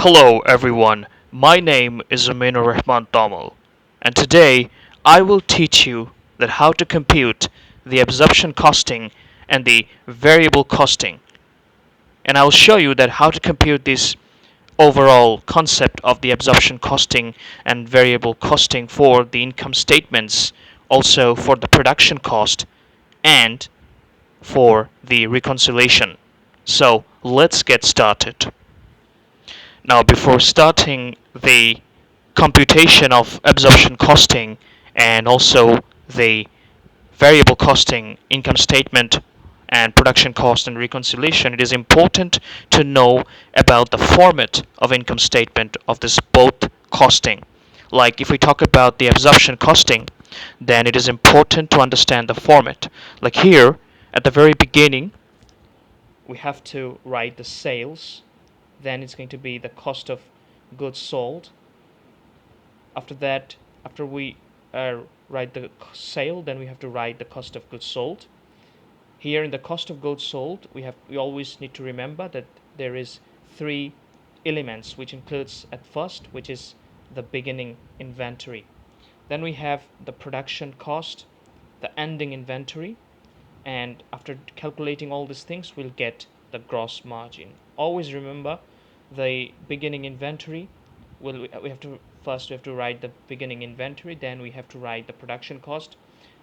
Hello everyone, my name is Aminur Rahman Tamal, and today I will teach you that how to compute the absorption costing and the variable costing, and I will show you that how to compute this overall concept of the absorption costing and variable costing for the income statements, also for the production cost and for the reconciliation. So let's get started. Now, before starting the computation of absorption costing and also the variable costing, income statement, and production cost and reconciliation, it is important to know about the format of income statement of this both costing. Like if we talk about the absorption costing, then it is important to understand the format. Like here, at the very beginning, we have to write the sales, then it's going to be the cost of goods sold. After that, after we write the sale, then we have to write the cost of goods sold. Here in the cost of goods sold, we always need to remember that there is three elements, which includes at first, which is the beginning inventory. Then we have the production cost, the ending inventory, and after calculating all these things, we'll get the gross margin. Always remember the beginning inventory. We have to first we have to write the beginning inventory, then we have to write the production cost,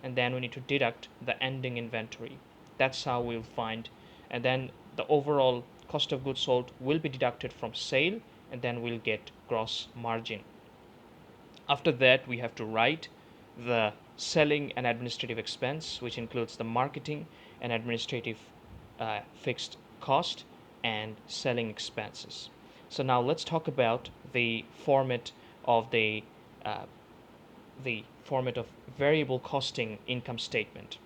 and then we need to deduct the ending inventory. That's how we'll find, and then the overall cost of goods sold will be deducted from sale, and then we'll get gross margin. After that, we have to write the selling and administrative expense, which includes the marketing and administrative fixed cost and selling expenses. So now let's talk about the format of the format of variable costing income statement.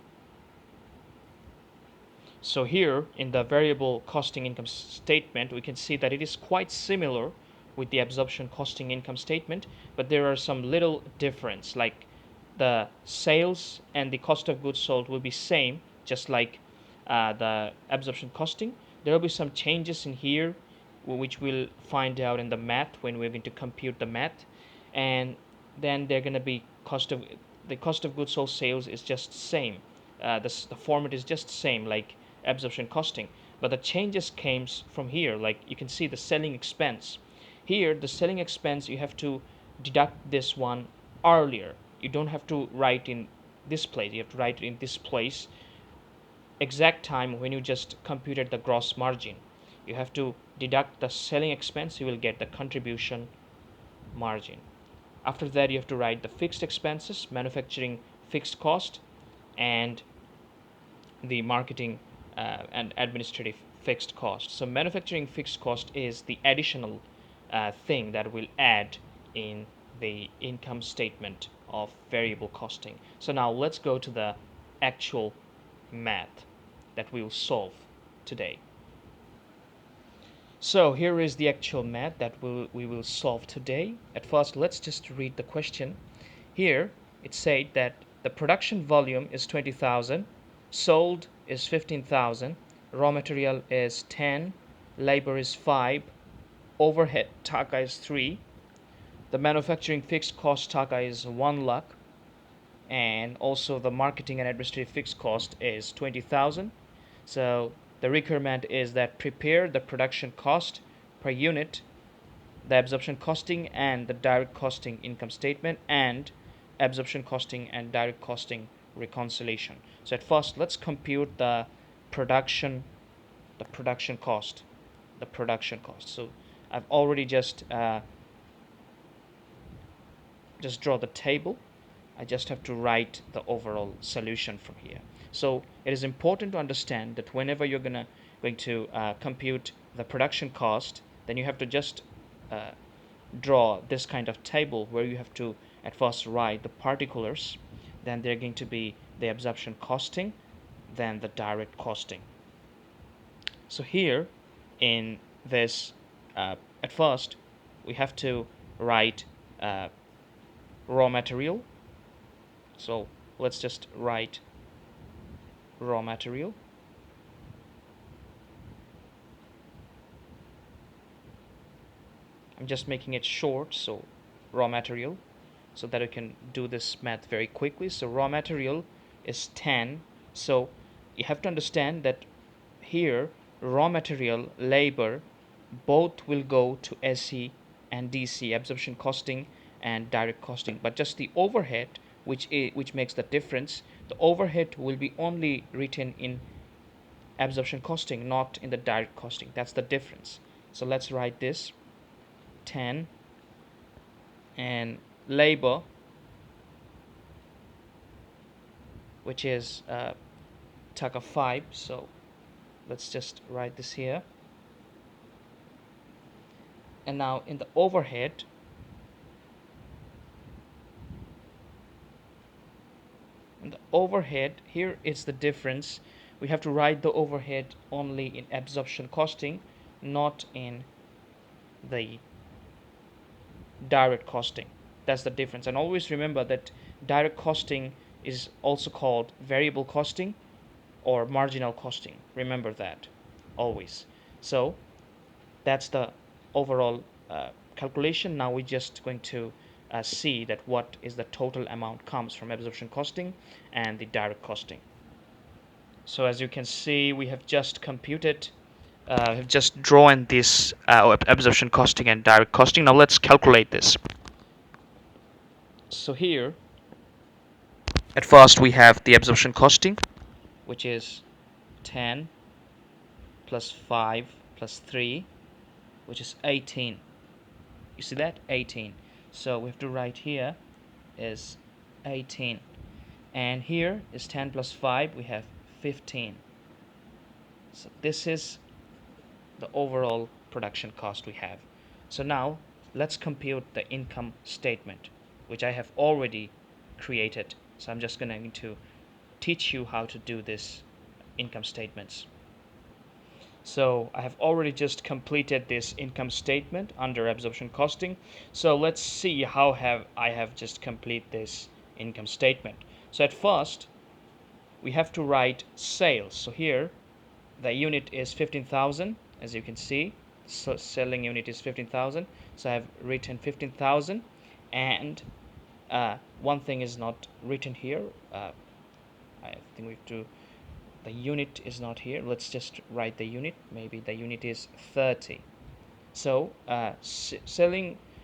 So here in the variable costing income statement, we can see that it is quite similar with the absorption costing income statement, but there are some little difference, like the sales and the cost of goods sold will be same, just like the absorption costing. There will be some changes in here, which we'll find out in the math when we're going to compute the math, and then they're going to be the cost of goods sold sales is just same. The format is just same like absorption costing, but the changes came from here. Like you can see the selling expense. Here, the selling expense, you have to deduct this one earlier. You don't have to write in this place. You have to write it in this place exact time when you just computed the gross margin. You have to deduct the selling expense. You will get the contribution margin. After that, you have to write the fixed expenses, manufacturing fixed cost, and the marketing and administrative fixed cost. So manufacturing fixed cost is the additional thing that will add in the income statement of variable costing. So now let's go to the actual math that we will solve today. So here is the actual math that we will solve today. At first, let's just read the question. Here it said that the production volume is 20,000, sold is 15,000, raw material is 10, labor is 5, overhead taka is 3, the manufacturing fixed cost taka is 1 lakh, and also the marketing and administrative fixed cost is 20,000. So the requirement is that prepare the production cost per unit, the absorption costing and the direct costing income statement, and absorption costing and direct costing reconciliation. So at first, let's compute the production cost. So I've already just draw the table. I just have to write the overall solution from here. So it is important to understand that whenever you're going to compute the production cost, then you have to just draw this kind of table where you have to at first write the particulars, then they're going to be the absorption costing, then the direct costing. So here in this, at first we have to write raw material. So let's just write raw material. I'm just making it short, so raw material, so that I can do this math very quickly. So raw material is 10. So you have to understand that here raw material, labor, both will go to SE and DC, absorption costing and direct costing. But just the overhead, which makes the difference, the overhead will be only written in absorption costing, not in the direct costing. That's the difference. So let's write this 10, and labor, which is taka 5. So let's just write this here. And now in the overhead, here it's the difference. We have to write the overhead only in absorption costing, not in the direct costing. That's the difference. And always remember that direct costing is also called variable costing or marginal costing. Remember that always. So that's the overall calculation. Now we're just going to see that what is the total amount comes from absorption costing and the direct costing. So as you can see, we have just computed, have just drawn this absorption costing and direct costing. Now let's calculate this. So here, at first we have the absorption costing, which is 10 plus 5 plus 3, which is 18. You see that? 18. So we have to write here is 18. And here is 10 plus 5, we have 15. So this is the overall production cost we have. So now let's compute the income statement, which I have already created. So I'm just going to teach you how to do this income statements. So I have already just completed this income statement under absorption costing. So let's see how I have just complete this income statement. So at first we have to write sales. So here the unit is 15,000, as you can see. So selling unit is 15,000. So I have written 15,000, and one thing is not written here. I think we have to. The unit is not here. Let's just write the unit. Maybe the unit is 30. So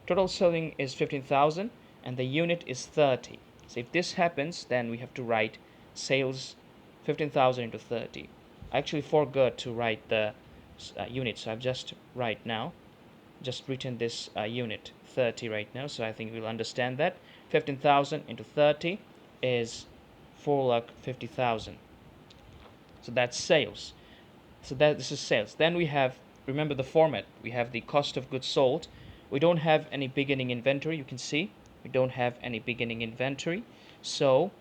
total selling is 15,000 and the unit is 30. So if this happens, then we have to write sales 15,000 into 30. I actually forgot to write the unit, so I've just written this unit 30 right now. So I think we'll understand that 15,000 into 30 is 4,50,000. So that's sales. So this is sales. Then we have, remember the format, we have the cost of goods sold. We don't have any beginning inventory. You can see we don't have any beginning inventory, so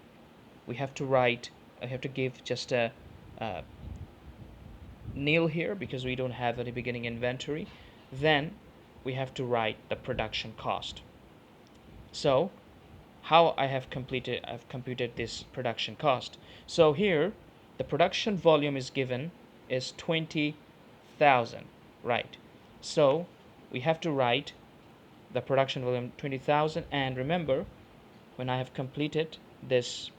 we have to write, I have to give just a nil here because we don't have any beginning inventory. Then we have to write the production cost. So how I've computed this production cost. So here the production volume is given is 20,000, right? So we have to write the production volume 20,000, and remember when I have completed this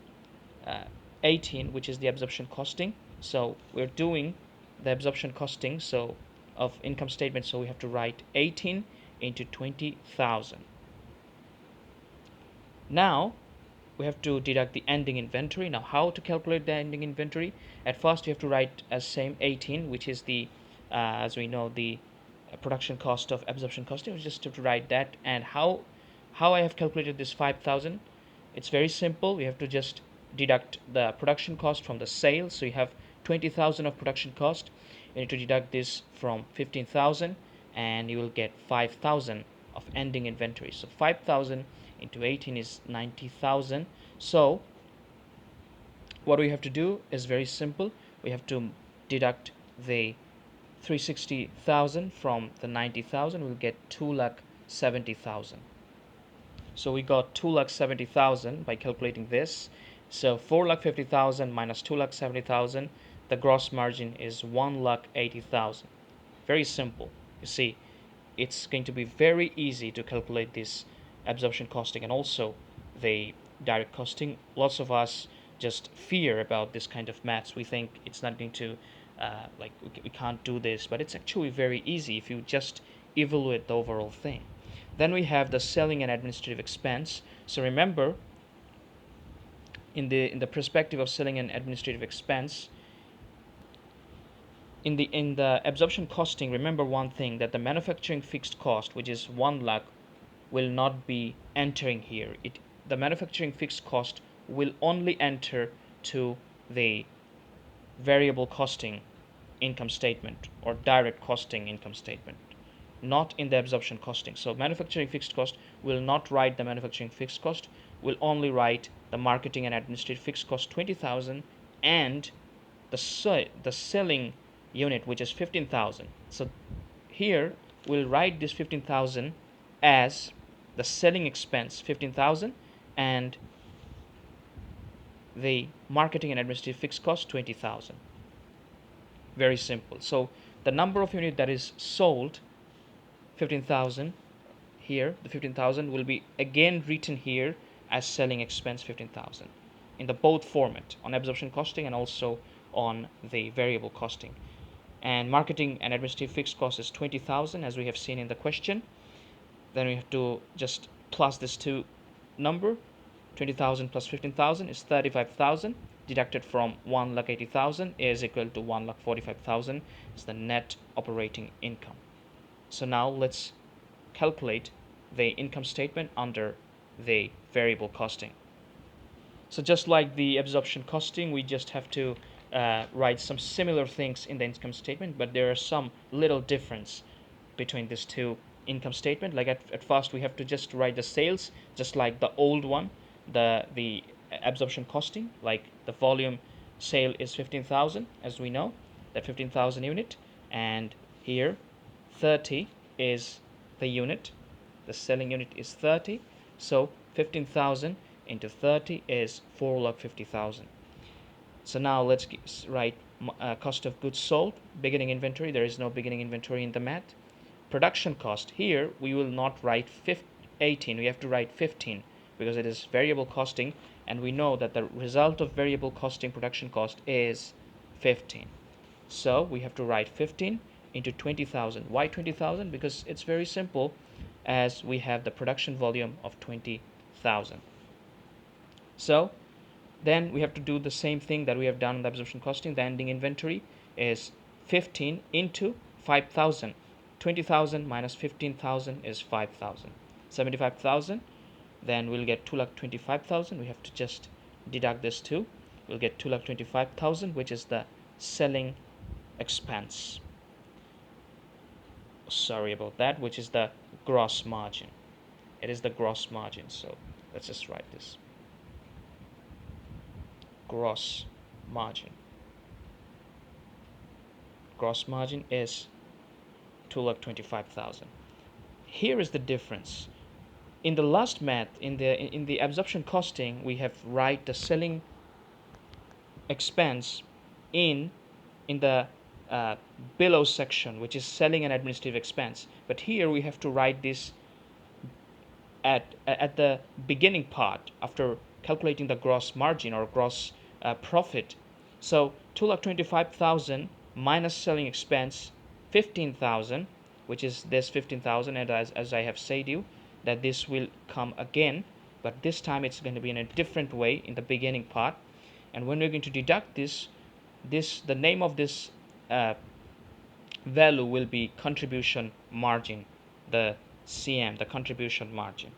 18, which is the absorption costing. So we're doing the absorption costing so of income statement, so we have to write 18 into 20,000. Now we have to deduct the ending inventory. Now how to calculate the ending inventory? At first you have to write as same 18, which is the as we know the production cost of absorption costing. We just have to write that. And how I have calculated this 5,000, it's very simple. We have to just deduct the production cost from the sales. So you have 20,000 of production cost. You need to deduct this from 15,000 and you will get 5,000 of ending inventory. So 5,000 into 18 is 90,000. So what we have to do is very simple. We have to deduct the 360,000 from the 90,000. We'll get 2,70,000. So we got 2,70,000 by calculating this. So 4,50,000 minus 2,70,000, the gross margin is 1,80,000. Very simple. You see, it's going to be very easy to calculate this absorption costing and also the direct costing. Lots of us just fear about this kind of maths. We think it's not going to, like, we can't do this, but it's actually very easy if you just evaluate the overall thing. Then we have the selling and administrative expense. So remember, in the perspective of selling and administrative expense, in the absorption costing, remember one thing, that the manufacturing fixed cost, which is 1 lakh, will not be entering here. The manufacturing fixed cost will only enter to the variable costing income statement or direct costing income statement, not in the absorption costing. So manufacturing fixed cost will not write the manufacturing fixed cost, will only write the marketing and administrative fixed cost 20,000 and the selling unit, which is 15,000. So here we'll write this 15,000 as the selling expense 15,000 and the marketing and administrative fixed cost 20,000. Very simple. So the number of unit that is sold 15,000, here the 15,000 will be again written here as selling expense 15,000 in the both format, on absorption costing and also on the variable costing. And marketing and administrative fixed cost is 20,000 as we have seen in the question. Then we have to just plus this two number, 20,000 plus 15,000 is 35,000, deducted from 1,80,000 is equal to 1,45,000 is the net operating income. So now let's calculate the income statement under the variable costing. So just like the absorption costing, we just have to write some similar things in the income statement, but there are some little difference between these two income statement. Like at first we have to just write the sales just like the old one, the absorption costing, like the volume sale is 15,000 as we know, that 15,000 unit, and here 30 is the unit, the selling unit is 30, so 15,000 into 30 is 4,50,000. So now let's write cost of goods sold, beginning inventory. There is no beginning inventory in the math. Production cost, here we will not write 18, we have to write 15 because it is variable costing, and we know that the result of variable costing production cost is 15. So we have to write 15 into 20,000. Why 20,000? Because it's very simple, as we have the production volume of 20,000. So then we have to do the same thing that we have done in the absorption costing. The ending inventory is 15 into 5,000. 20,000 minus 15,000 is 5,000. 75,000. Then we'll get 2,25,000. We have to just deduct this too. We'll get 2,25,000, which is the selling expense. Sorry about that, which is the gross margin. It is the gross margin. So let's just write this. Gross margin. Gross margin is 2,25,000. Here is the difference. In the last math, in the absorption costing, we have write the selling expense in the below section, which is selling and administrative expense. But here we have to write this at the beginning part after calculating the gross margin or gross profit. So 2,25,000 minus selling expense 15,000, which is this 15,000, and as I have said you that this will come again, but this time it's going to be in a different way in the beginning part. And when we're going to deduct this the name of this value will be contribution margin, the CM, the contribution margin.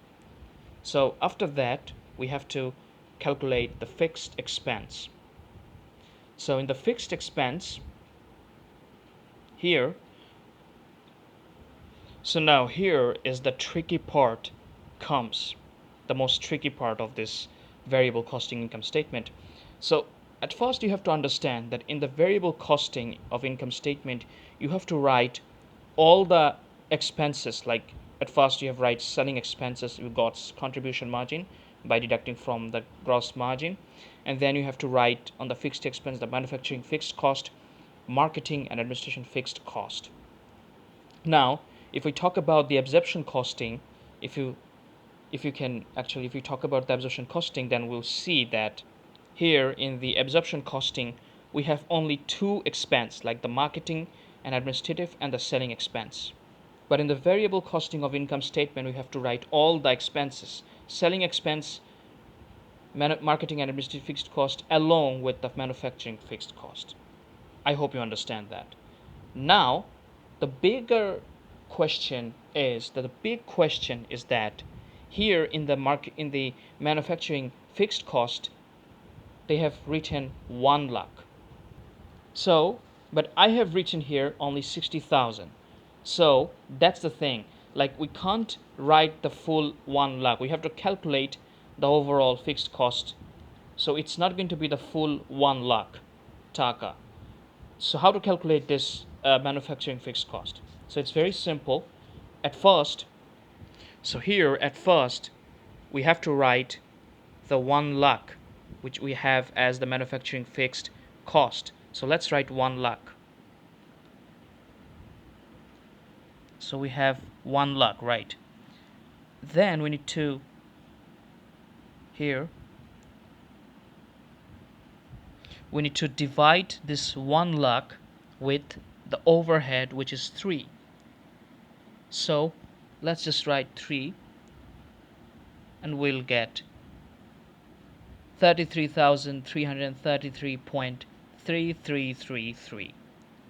So after that we have to calculate the fixed expense. So in the fixed expense here, so now here is the tricky part comes, the most tricky part of this variable costing income statement. So at first you have to understand that in the variable costing of income statement you have to write all the expenses. Like at first you have write selling expenses, you got contribution margin by deducting from the gross margin, and then you have to write on the fixed expense the manufacturing fixed cost, marketing and administration fixed cost. Now If we talk about the absorption costing, if you if you talk about the absorption costing, then we'll see that here in the absorption costing we have only two expense, like the marketing and administrative and the selling expense. But in the variable costing of income statement, we have to write all the expenses: selling expense, marketing and administrative fixed cost, along with the manufacturing fixed cost. I hope you understand that. Now, the big question is that here in the manufacturing fixed cost, they have written 1 lakh. So, but I have written here only 60,000. So that's the thing. Like, we can't write the full 1 lakh. We have to calculate the overall fixed cost. So it's not going to be the full 1 lakh taka. So how to calculate this manufacturing fixed cost? So it's very simple. At first, we have to write the 1 lakh, which we have as the manufacturing fixed cost. So let's write 1 lakh. So we have 1 lakh, right? Then we need to divide this 1 lakh with the overhead, which is 3. So let's just write 3, and we'll get 33,333.3333.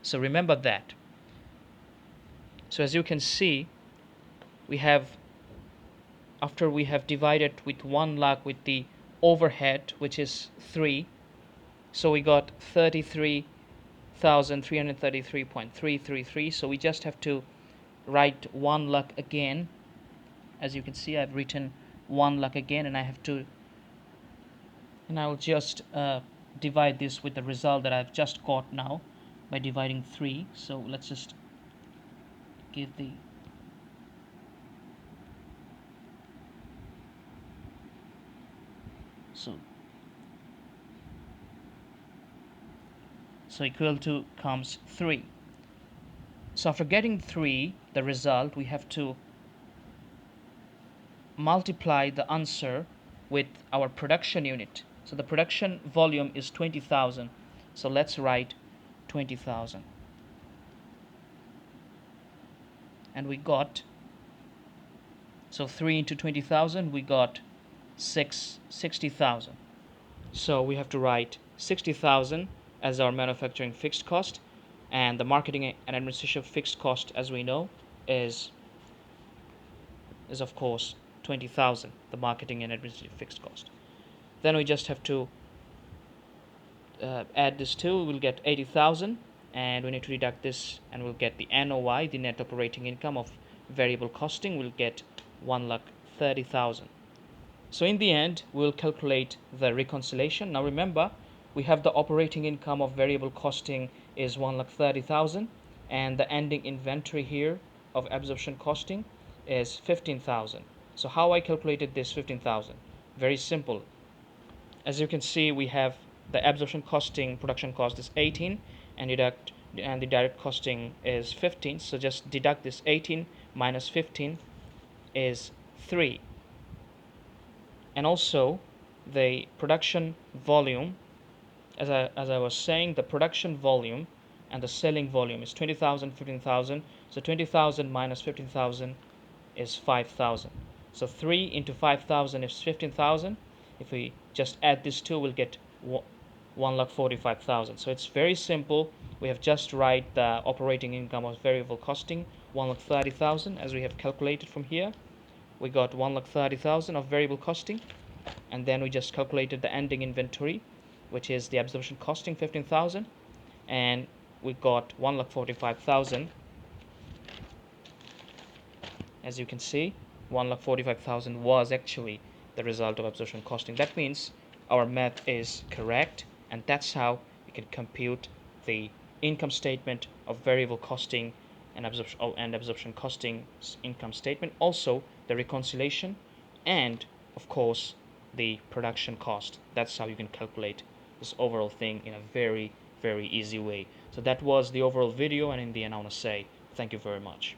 So remember that. So as you can see, we have, after we have divided with 1 lakh with the overhead, which is 3, so we got 33,333.333. So we just have to write 1 lakh again. As you can see, I've written 1 lakh again, and I'll just divide this with the result that I've just got now by dividing 3. So let's just give the so equal to comes 3. So after getting 3, the result, we have to multiply the answer with our production unit. So the production volume is 20,000. So let's write 20,000. And we got, so 3 into 20,000, we got 60,000. So we have to write 60,000 as our manufacturing fixed cost, and the marketing and administrative fixed cost, as we know, is of course 20,000, the marketing and administrative fixed cost. Then we just have to add this two, we'll get 80,000, and we need to deduct this, and we'll get the NOI, the net operating income of variable costing. We'll get 1,30,000. So in the end, we'll calculate the reconciliation. Now remember, we have the operating income of variable costing is 1,30,000, and the ending inventory here of absorption costing is 15,000. So how I calculated this 15,000? Very simple. As you can see, we have the absorption costing, production cost is 18, and the direct costing is 15. So just deduct this 18 minus 15 is 3. And also the production volume, as I was saying, the production volume and the selling volume is 20,000, 15,000. So 20,000 minus 15,000 is 5,000. So 3 into 5,000 is 15,000. If we just add these two, we'll get 1,45,000. So it's very simple. We have just write the operating income of variable costing, 1,30,000, as we have calculated from here. We got 1,30,000 of variable costing, and then we just calculated the ending inventory, which is the absorption costing, 15,000, and we got 1,45,000. As you can see, 1,45,000 was actually the result of absorption costing. That means our math is correct, and that's how we can compute the income statement of variable costing and absorption costing income statement, also the reconciliation, and of course the production cost. That's how you can calculate this overall thing in a very, very easy way. So that was the overall video, and in the end I want to say thank you very much.